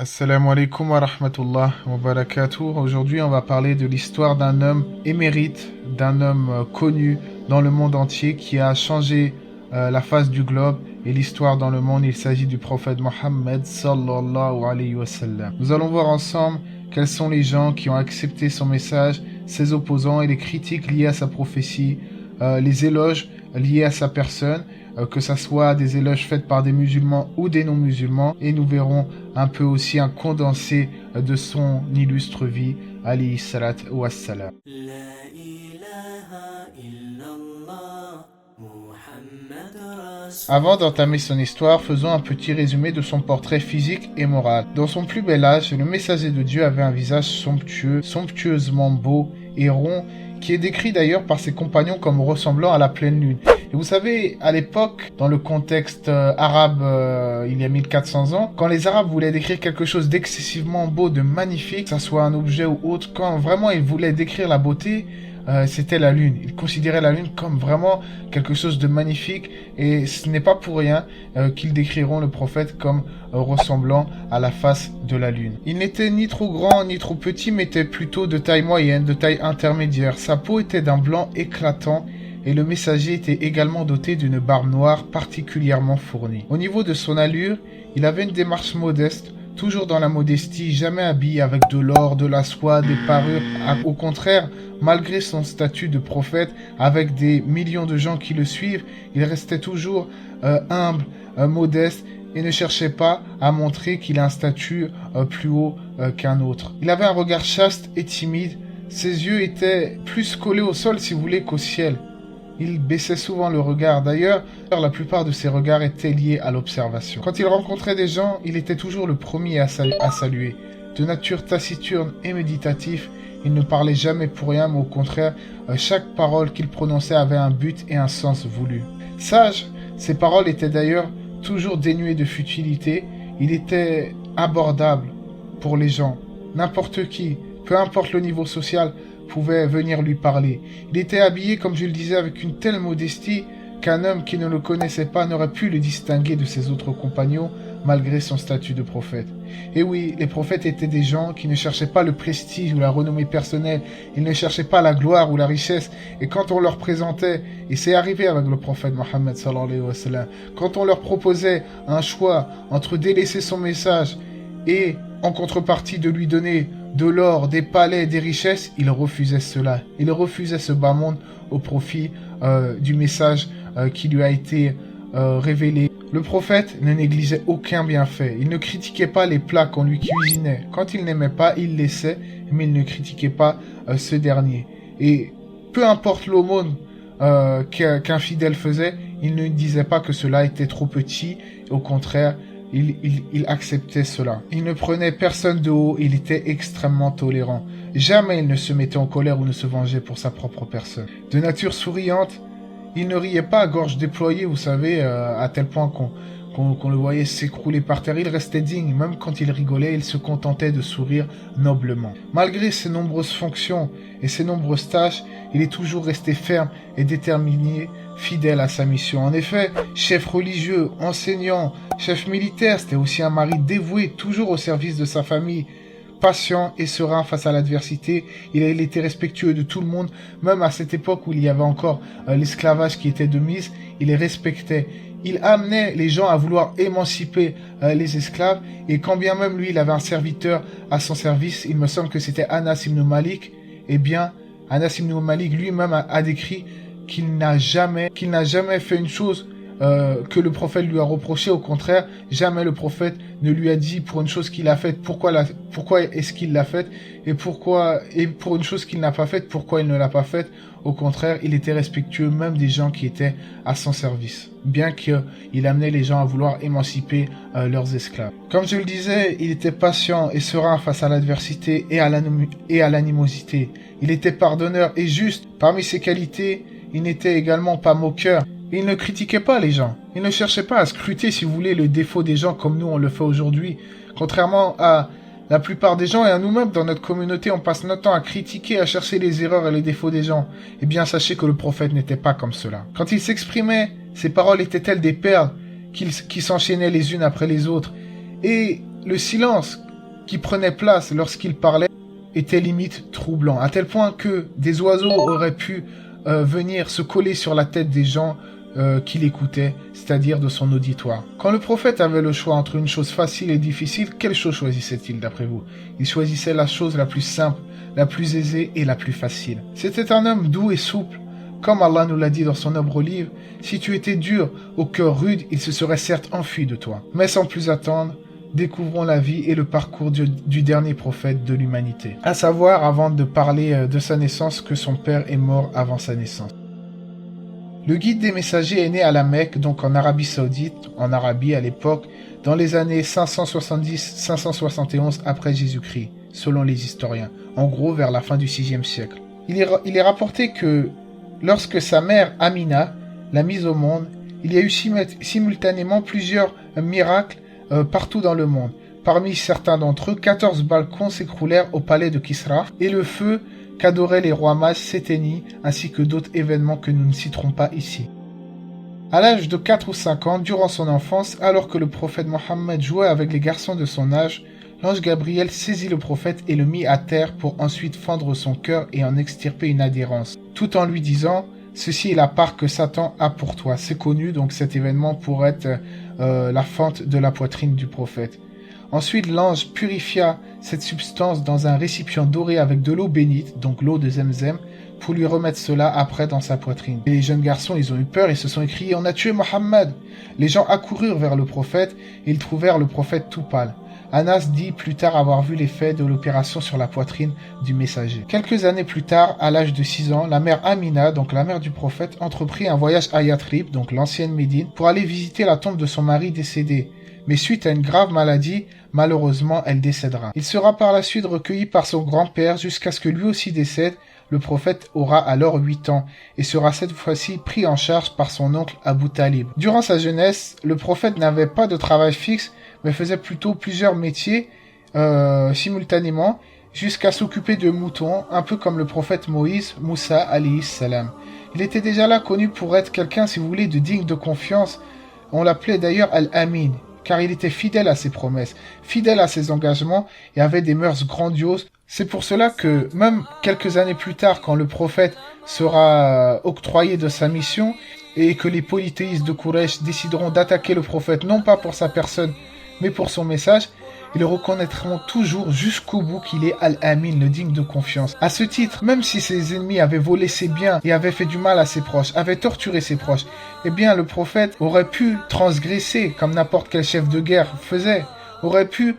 Assalamu alaikum wa rahmatullah wa barakatuh. Aujourd'hui, on va parler de l'histoire d'un homme émérite, d'un homme connu dans le monde entier qui a changé la face du globe et l'histoire dans le monde. Il s'agit du prophète Mohammed sallallahu alayhi wa sallam. Nous allons voir ensemble quels sont les gens qui ont accepté son message, ses opposants et les critiques liées à sa prophétie, les éloges liés à sa personne, que ça soit des éloges faits par des musulmans ou des non-musulmans, et nous verrons un peu aussi un condensé de son illustre vie, alayhi salat wa salam. Avant d'entamer son histoire, faisons un petit résumé de son portrait physique et moral. Dans son plus bel âge, le messager de Dieu avait un visage somptueux, somptueusement beau et rond, qui est décrit d'ailleurs par ses compagnons comme ressemblant à la pleine lune. Et vous savez, à l'époque, dans le contexte arabe, il y a 1400 ans, quand les Arabes voulaient décrire quelque chose d'excessivement beau, de magnifique, que ça soit un objet ou autre, quand vraiment ils voulaient décrire la beauté, c'était la lune. Ils considéraient la lune comme vraiment quelque chose de magnifique, et ce n'est pas pour rien qu'ils décriront le prophète comme ressemblant à la face de la lune. Il n'était ni trop grand ni trop petit, mais était plutôt de taille moyenne, de taille intermédiaire. Sa peau était d'un blanc éclatant, et le messager était également doté d'une barbe noire particulièrement fournie. Au niveau de son allure, il avait une démarche modeste, toujours dans la modestie, jamais habillé avec de l'or, de la soie, des parures. Au contraire, malgré son statut de prophète, avec des millions de gens qui le suivent, il restait toujours humble, modeste, et ne cherchait pas à montrer qu'il a un statut plus haut qu'un autre. Il avait un regard chaste et timide. Ses yeux étaient plus collés au sol, si vous voulez, qu'au ciel. Il baissait souvent le regard. D'ailleurs, la plupart de ses regards étaient liés à l'observation. Quand il rencontrait des gens, il était toujours le premier à saluer. De nature taciturne et méditatif, il ne parlait jamais pour rien, mais au contraire, chaque parole qu'il prononçait avait un but et un sens voulu. Sage, ses paroles étaient d'ailleurs toujours dénuées de futilité. Il était abordable pour les gens. N'importe qui, peu importe le niveau social, pouvait venir lui parler. Il était habillé, comme je le disais, avec une telle modestie qu'un homme qui ne le connaissait pas n'aurait pu le distinguer de ses autres compagnons, malgré son statut de prophète. Et oui, les prophètes étaient des gens qui ne cherchaient pas le prestige ou la renommée personnelle, ils ne cherchaient pas la gloire ou la richesse, et quand on leur présentait, et c'est arrivé avec le prophète Mohammed sallallahu alayhi wa sallam, quand on leur proposait un choix entre délaisser son message et, en contrepartie, de lui donner de l'or, des palais, des richesses, il refusait cela. Il refusait ce bas monde au profit du message qui lui a été révélé. Le prophète ne négligeait aucun bienfait. Il ne critiquait pas les plats qu'on lui cuisinait. Quand il n'aimait pas, il laissait, mais il ne critiquait pas ce dernier. Et peu importe l'aumône qu'un fidèle faisait, il ne disait pas que cela était trop petit. Au contraire, il acceptait cela. Il ne prenait personne de haut, il était extrêmement tolérant. Jamais il ne se mettait en colère ou ne se vengeait pour sa propre personne. De nature souriante, il ne riait pas à gorge déployée, vous savez, à tel point qu'on le voyait s'écrouler par terre. Il restait digne, même quand il rigolait, il se contentait de sourire noblement. Malgré ses nombreuses fonctions et ses nombreuses tâches, il est toujours resté ferme et déterminé, fidèle à sa mission. En effet, chef religieux, enseignant, chef militaire, c'était aussi un mari dévoué, toujours au service de sa famille. Patient et serein face à l'adversité, il était respectueux de tout le monde, même à cette époque où il y avait encore l'esclavage qui était de mise, il les respectait. Il amenait les gens à vouloir émanciper les esclaves, et quand bien même lui il avait un serviteur à son service, il me semble que c'était Anas ibn Malik, eh bien Anas ibn Malik lui-même a décrit qu'il n'a jamais fait une chose que le prophète lui a reproché. Au contraire, jamais le prophète ne lui a dit pour une chose qu'il a faite pourquoi est-ce qu'il l'a faite, et pour une chose qu'il n'a pas faite pourquoi il ne l'a pas faite. Au contraire, il était respectueux même des gens qui étaient à son service, bien qu'il amenait les gens à vouloir émanciper leurs esclaves. Comme je le disais, il était patient et serein face à l'adversité et à l'animosité. Il était pardonneur et juste. Parmi ses qualités, il n'était également pas moqueur. Il ne critiquait pas les gens. Il ne cherchait pas à scruter, si vous voulez, le défaut des gens comme nous on le fait aujourd'hui. Contrairement à la plupart des gens et à nous-mêmes dans notre communauté, on passe notre temps à critiquer, à chercher les erreurs et les défauts des gens. Eh bien, sachez que le prophète n'était pas comme cela. Quand il s'exprimait, ses paroles étaient telles des perles qui s'enchaînaient les unes après les autres. Et le silence qui prenait place lorsqu'il parlait était limite troublant, à tel point que des oiseaux auraient pu venir se coller sur la tête des gens qui l'écoutaient, c'est-à-dire de son auditoire. Quand le prophète avait le choix entre une chose facile et difficile, quelle chose choisissait-il d'après vous? Il choisissait la chose la plus simple, la plus aisée et la plus facile. C'était un homme doux et souple. Comme Allah nous l'a dit dans son noble livre, si tu étais dur, au cœur rude, il se serait certes enfui de toi. Mais sans plus attendre, découvrons la vie et le parcours du dernier prophète de l'humanité. À savoir, avant de parler de sa naissance, que son père est mort avant sa naissance. Le guide des messagers est né à la Mecque, donc en Arabie Saoudite, en Arabie à l'époque, dans les années 570-571 après Jésus-Christ, selon les historiens, en gros vers la fin du VIe siècle. Il est rapporté que lorsque sa mère Amina l'a mise au monde, il y a eu simultanément plusieurs miracles partout dans le monde. Parmi certains d'entre eux, 14 balcons s'écroulèrent au palais de Kisra et le feu qu'adoraient les rois mages s'éteignit, ainsi que d'autres événements que nous ne citerons pas ici. À l'âge de 4 ou 5 ans, durant son enfance, alors que le prophète Mohammed jouait avec les garçons de son âge, l'ange Gabriel saisit le prophète et le mit à terre pour ensuite fendre son cœur et en extirper une adhérence, tout en lui disant « Ceci est la part que Satan a pour toi ». C'est connu, donc cet événement pourrait être la fente de la poitrine du prophète. Ensuite, l'ange purifia cette substance dans un récipient doré avec de l'eau bénite, donc l'eau de Zemzem, pour lui remettre cela après dans sa poitrine. Et les jeunes garçons, ils ont eu peur et se sont écriés « On a tué Mohammed !» Les gens accoururent vers le prophète et ils trouvèrent le prophète tout pâle. Anas dit plus tard avoir vu l'effet de l'opération sur la poitrine du messager. Quelques années plus tard, à l'âge de 6 ans, la mère Amina, donc la mère du prophète, entreprit un voyage à Yathrib, donc l'ancienne Médine, pour aller visiter la tombe de son mari décédé. Mais suite à une grave maladie, malheureusement, elle décédera. Il sera par la suite recueilli par son grand-père jusqu'à ce que lui aussi décède. Le prophète aura alors 8 ans et sera cette fois-ci pris en charge par son oncle Abu Talib. Durant sa jeunesse, le prophète n'avait pas de travail fixe, mais faisait plutôt plusieurs métiers simultanément, jusqu'à s'occuper de moutons, un peu comme le prophète Moïse, Moussa alayhi salam. Il était déjà là connu pour être quelqu'un, si vous voulez, de digne de confiance. On l'appelait d'ailleurs Al-Amin, car il était fidèle à ses promesses, fidèle à ses engagements et avait des mœurs grandioses. C'est pour cela que, même quelques années plus tard, quand le prophète sera octroyé de sa mission et que les polythéistes de Quraysh décideront d'attaquer le prophète, non pas pour sa personne, mais pour son message, ils le reconnaîtront toujours jusqu'au bout qu'il est Al-Amin, le digne de confiance. À ce titre, même si ses ennemis avaient volé ses biens et avaient fait du mal à ses proches, avaient torturé ses proches, eh bien le prophète aurait pu transgresser, comme n'importe quel chef de guerre faisait, aurait pu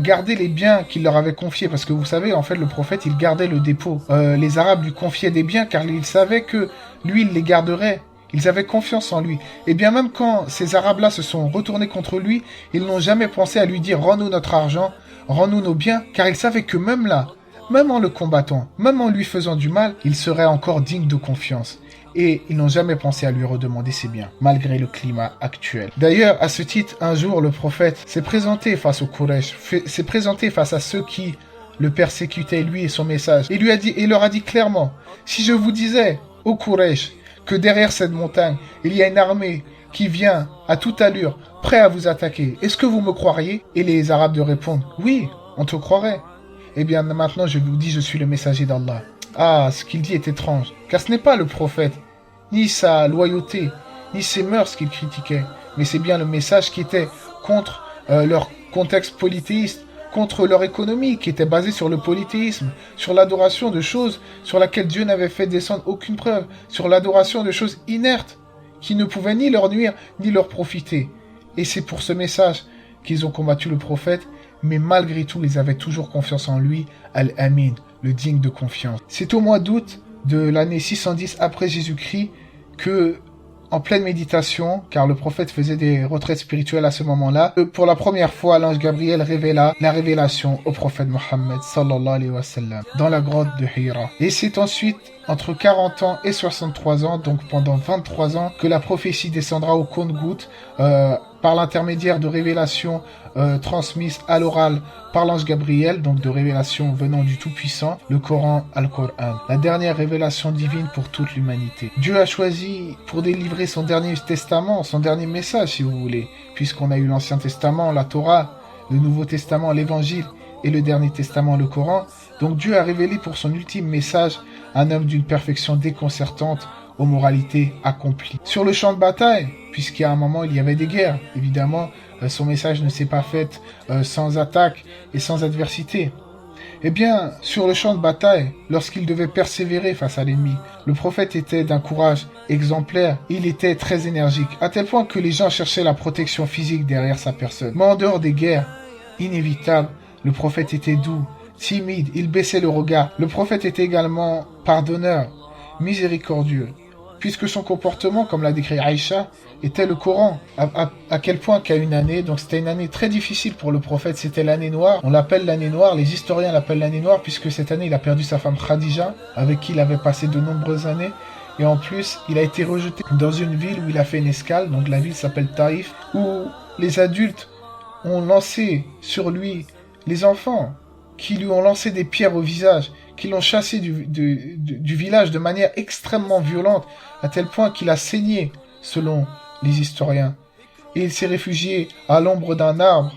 garder les biens qu'il leur avait confiés, parce que vous savez, en fait, le prophète, il gardait le dépôt. Les Arabes lui confiaient des biens car ils savaient que lui, il les garderait. Ils avaient confiance en lui. Et bien même quand ces Arabes-là se sont retournés contre lui, ils n'ont jamais pensé à lui dire « Rends-nous notre argent, rends-nous nos biens », car ils savaient que même là, même en le combattant, même en lui faisant du mal, il serait encore digne de confiance. Et ils n'ont jamais pensé à lui redemander ses biens, malgré le climat actuel. D'ailleurs, à ce titre, un jour, le prophète s'est présenté face aux Quraysh, s'est présenté face à ceux qui le persécutaient, lui et son message. Et il leur a dit clairement « Si je vous disais, ô Quraysh, que derrière cette montagne, il y a une armée qui vient à toute allure, prêt à vous attaquer. Est-ce que vous me croiriez ?» Et les Arabes de répondre « Oui, on te croirait. » Eh bien maintenant je vous dis, je suis le messager d'Allah. Ah, ce qu'il dit est étrange, car ce n'est pas le prophète, ni sa loyauté, ni ses mœurs qu'il critiquait, mais c'est bien le message qui était contre leur contexte polythéiste, contre leur économie qui était basée sur le polythéisme, sur l'adoration de choses sur laquelle Dieu n'avait fait descendre aucune preuve, sur l'adoration de choses inertes qui ne pouvaient ni leur nuire ni leur profiter. Et c'est pour ce message qu'ils ont combattu le prophète, mais malgré tout ils avaient toujours confiance en lui, Al-Amin, le digne de confiance. C'est au mois d'août de l'année 610 après Jésus-Christ que, en pleine méditation, car le prophète faisait des retraites spirituelles à ce moment-là, pour la première fois, l'ange Gabriel révéla la révélation au prophète Mohammed sallallahu alayhi wa sallam dans la grotte de Hira. Et c'est ensuite, entre 40 ans et 63 ans, donc pendant 23 ans, que la prophétie descendra au compte-gouttes par l'intermédiaire de révélations transmises à l'oral par l'ange Gabriel, donc de révélations venant du Tout-Puissant, le Coran, Al-Qur'an, la dernière révélation divine pour toute l'humanité. Dieu a choisi pour délivrer son dernier testament, son dernier message si vous voulez, puisqu'on a eu l'Ancien Testament, la Torah, le Nouveau Testament, l'Évangile et le Dernier Testament, le Coran. Donc Dieu a révélé pour son ultime message un homme d'une perfection déconcertante aux moralités accomplies. Sur le champ de bataille, puisqu'à un moment il y avait des guerres, évidemment, son message ne s'est pas fait sans attaque et sans adversité. Eh bien, sur le champ de bataille, lorsqu'il devait persévérer face à l'ennemi, le prophète était d'un courage exemplaire, il était très énergique, à tel point que les gens cherchaient la protection physique derrière sa personne. Mais en dehors des guerres inévitables, le prophète était doux, timide, il baissait le regard. Le prophète était également pardonneur, miséricordieux, puisque son comportement, comme l'a décrit Aïcha, était le Coran. À quel point qu'à une année, donc c'était une année très difficile pour le prophète, c'était l'année noire. On l'appelle l'année noire, les historiens l'appellent l'année noire, puisque cette année il a perdu sa femme Khadija, avec qui il avait passé de nombreuses années. Et en plus, il a été rejeté dans une ville où il a fait une escale, donc la ville s'appelle Taïf, où les adultes ont lancé sur lui les enfants, qui lui ont lancé des pierres au visage, qui l'ont chassé du village de manière extrêmement violente, à tel point qu'il a saigné, selon les historiens. Et il s'est réfugié à l'ombre d'un arbre,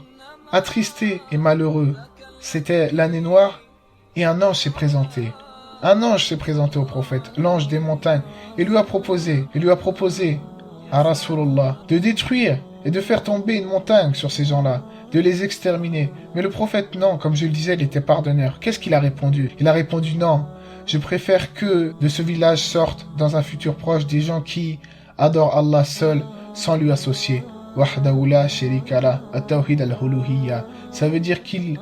attristé et malheureux. C'était l'année noire, et un ange s'est présenté. Un ange s'est présenté au prophète, l'ange des montagnes, et lui a proposé à Rasulullah de détruire et de faire tomber une montagne sur ces gens-là, de les exterminer. Mais le prophète, non, comme je le disais, il était pardonneur. Qu'est-ce qu'il a répondu? Il a répondu non. Je préfère que de ce village sortent, dans un futur proche, des gens qui adorent Allah seul, sans lui associer. Wahdahu la sharika lah, at-tawhid al-uluhiyya. Ça veut dire qu'ils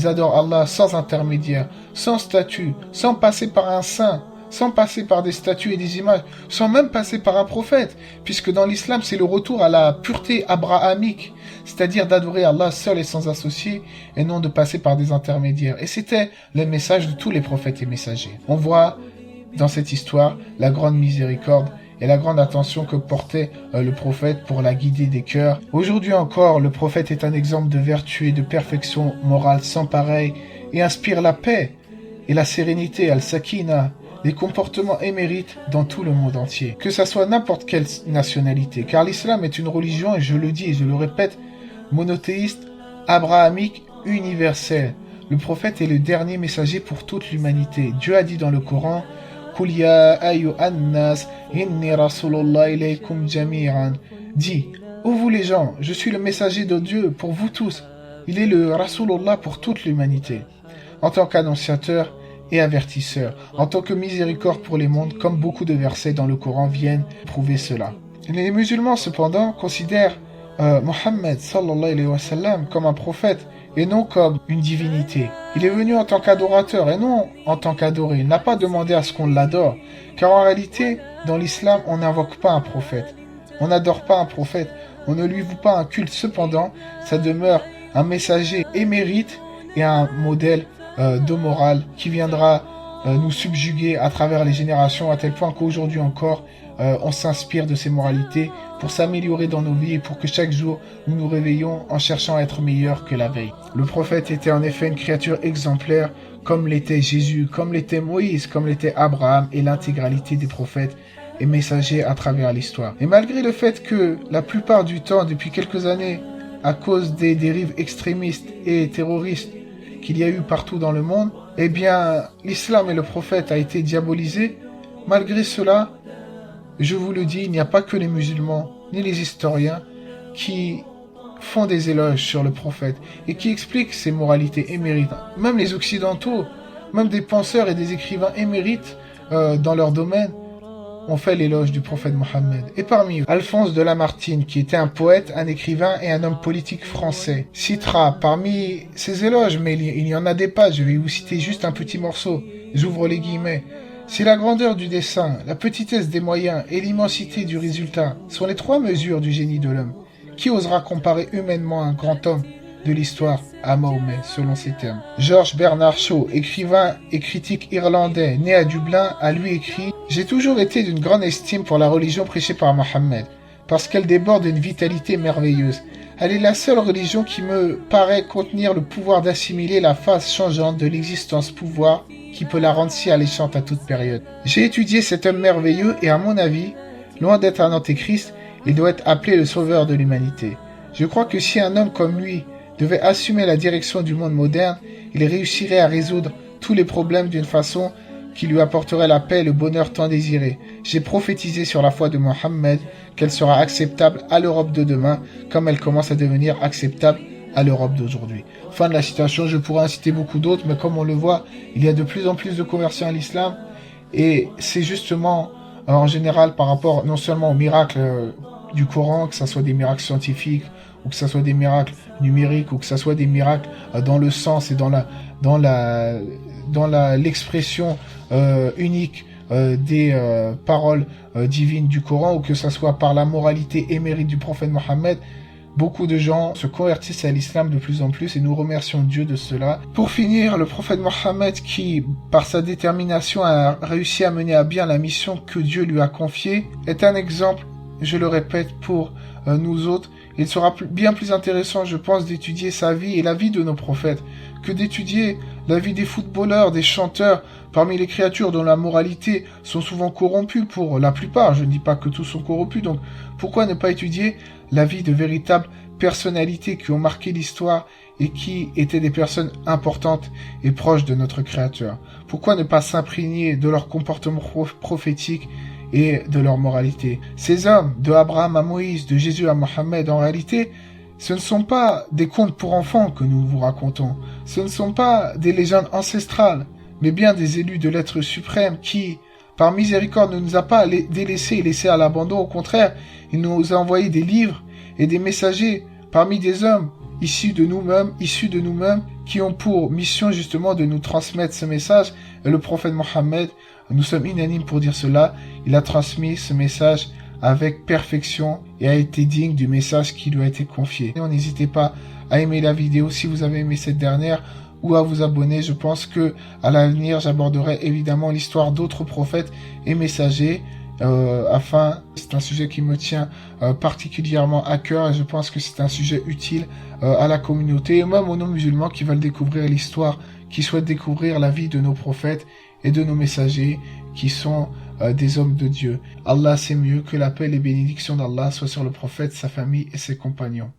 adorent Allah sans intermédiaire, sans statut, sans passer par un saint, sans passer par des statues et des images, sans même passer par un prophète, puisque dans l'islam c'est le retour à la pureté abrahamique, c'est-à-dire d'adorer Allah seul et sans associé, et non de passer par des intermédiaires. Et c'était le message de tous les prophètes et messagers. On voit dans cette histoire la grande miséricorde et la grande attention que portait le prophète pour la guider des cœurs. Aujourd'hui encore, le prophète est un exemple de vertu et de perfection morale sans pareil, et inspire la paix et la sérénité, al-sakina, des comportements émérites dans tout le monde entier. Que ça soit n'importe quelle nationalité, car l'islam est une religion, et je le dis et je le répète, monothéiste, abrahamique, universelle. Le prophète est le dernier messager pour toute l'humanité. Dieu a dit dans le Coran, Qul ya ayyuhan nas, inni rasulullah ilaykum jami'an. Dit, ô vous les gens, je suis le messager de Dieu pour vous tous. Il est le Rasulullah pour toute l'humanité. En tant qu'annonciateur et avertisseur, en tant que miséricorde pour les mondes, comme beaucoup de versets dans le Coran viennent prouver cela. Les musulmans, cependant, considèrent Mohammed sallallahu alayhi wa sallam comme un prophète et non comme une divinité. Il est venu en tant qu'adorateur et non en tant qu'adoré. Il n'a pas demandé à ce qu'on l'adore, car en réalité, dans l'islam, on n'invoque pas un prophète. On n'adore pas un prophète, on ne lui voue pas un culte. Cependant, ça demeure un messager émérite et un modèle de morale qui viendra nous subjuguer à travers les générations, à tel point qu'aujourd'hui encore, on s'inspire de ces moralités pour s'améliorer dans nos vies et pour que chaque jour nous nous réveillons en cherchant à être meilleurs que la veille. Le prophète était en effet une créature exemplaire, comme l'était Jésus, comme l'était Moïse, comme l'était Abraham et l'intégralité des prophètes et messagers à travers l'histoire. Et malgré le fait que la plupart du temps, depuis quelques années, à cause des dérives extrémistes et terroristes qu'il y a eu partout dans le monde, eh bien, l'islam et le prophète a été diabolisé. Malgré cela, je vous le dis, il n'y a pas que les musulmans, ni les historiens, qui font des éloges sur le prophète et qui expliquent ses moralités émérites. Même les occidentaux, même des penseurs et des écrivains émérites dans leur domaine, ont fait l'éloge du prophète Mohammed. Et parmi eux, Alphonse de Lamartine, qui était un poète, un écrivain et un homme politique français, citera parmi ses éloges, mais il y en a des pas, je vais vous citer juste un petit morceau, j'ouvre les guillemets. Si la grandeur du dessein, la petitesse des moyens et l'immensité du résultat sont les trois mesures du génie de l'homme, qui osera comparer humainement un grand homme de l'histoire à Mahomet, selon ces termes. George Bernard Shaw, écrivain et critique irlandais, né à Dublin, a lui écrit « J'ai toujours été d'une grande estime pour la religion prêchée par Mohammed, parce qu'elle déborde d'une vitalité merveilleuse. Elle est la seule religion qui me paraît contenir le pouvoir d'assimiler la phase changeante de l'existence-pouvoir qui peut la rendre si alléchante à toute période. J'ai étudié cet homme merveilleux et à mon avis, loin d'être un antéchrist, il doit être appelé le sauveur de l'humanité. Je crois que si un homme comme lui devait assumer la direction du monde moderne, il réussirait à résoudre tous les problèmes d'une façon qui lui apporterait la paix et le bonheur tant désirés. J'ai prophétisé sur la foi de Mohammed qu'elle sera acceptable à l'Europe de demain, comme elle commence à devenir acceptable à l'Europe d'aujourd'hui. Fin de la citation, je pourrais en citer beaucoup d'autres, mais comme on le voit, il y a de plus en plus de conversions à l'islam, et c'est justement, en général, par rapport non seulement aux miracles du Coran, que ce soit des miracles scientifiques, ou que ce soit des miracles numériques, ou que ce soit des miracles dans le sens et dans l'expression unique des paroles divines du Coran, ou que ce soit par la moralité et mérite du prophète Mohammed. Beaucoup de gens se convertissent à l'islam de plus en plus et nous remercions Dieu de cela. Pour finir, le prophète Mohammed qui, par sa détermination, a réussi à mener à bien la mission que Dieu lui a confiée, est un exemple, je le répète, pour nous autres. Il sera bien plus intéressant, je pense, d'étudier sa vie et la vie de nos prophètes que d'étudier la vie des footballeurs, des chanteurs, parmi les créatures dont la moralité sont souvent corrompues pour la plupart. Je ne dis pas que tous sont corrompus, donc pourquoi ne pas étudier la vie de véritables personnalités qui ont marqué l'histoire et qui étaient des personnes importantes et proches de notre Créateur? Pourquoi ne pas s'imprégner de leur comportement prophétique et de leur moralité? Ces hommes, de Abraham à Moïse, de Jésus à Mohammed, en réalité, ce ne sont pas des contes pour enfants que nous vous racontons. Ce ne sont pas des légendes ancestrales, mais bien des élus de l'être suprême qui, par miséricorde, ne nous a pas délaissés et laissés à l'abandon. Au contraire, il nous a envoyé des livres et des messagers parmi des hommes issus de nous-mêmes, qui ont pour mission justement de nous transmettre ce message. Et le prophète Mohammed, nous sommes unanimes pour dire cela, il a transmis ce message avec perfection et a été digne du message qui lui a été confié. Et n'hésitez pas à aimer la vidéo si vous avez aimé cette dernière ou à vous abonner. Je pense que à l'avenir, j'aborderai évidemment l'histoire d'autres prophètes et messagers c'est un sujet qui me tient particulièrement à cœur et je pense que c'est un sujet utile à la communauté et même aux non-musulmans qui veulent découvrir l'histoire, qui souhaitent découvrir la vie de nos prophètes et de nos messagers qui sont des hommes de Dieu. Allah c'est mieux, que la paix et les bénédictions d'Allah soient sur le prophète, sa famille et ses compagnons.